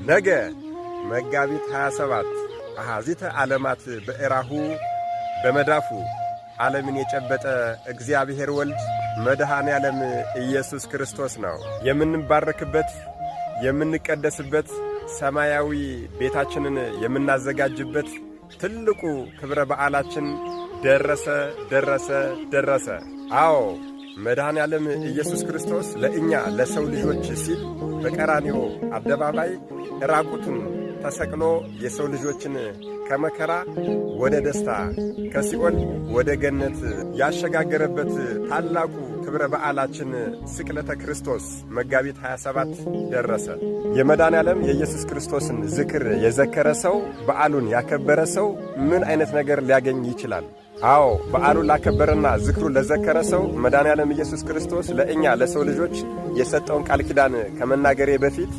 ነገ መጋቢት 27 አሃዚተ ዓለማት በእራሁ በመዳፉ ዓለምን የጨበጠ እግዚአብሔር ወልድ መድኃኔ ዓለም ኢየሱስ ክርስቶስ ነው። የምንባረክበት የምንቀደስበት ሰማያዊ ቤታችንን የምናዘጋጅበት ትልቁ ክብረ በዓላችን ደረሰ። አዎ መድኃኔ ዓለም ኢየሱስ ክርስቶስ ለእኛ ለሰው ልጆች ሲል በቀራንዮ አደባባይ ራቁቱን ተሰቅሎ የሰው ልጆችን ከመከራ ወደ ደስታ ከሲኦል ወደ ገነት ያሸጋገረበት ታላቁ ክብረ በዓላችን ስቅለተ ክርስቶስ መጋቢት 27 ደረሰ። የመድኃኔ ዓለም የኢየሱስ ክርስቶስን ዝክር የዘከረ ሰው በዓሉን ያከበረ ሰው ምን አይነት ነገር ሊያገኝ ይችላል? አዎ በዓሉን ላከበረና ዝክሩን ለዘከረ ሰው መድኃኔ ዓለም ኢየሱስ ክርስቶስ ለእኛ ለሰው ልጆች የሰጠውን ቃል ኪዳን ከመናገሬ በፊት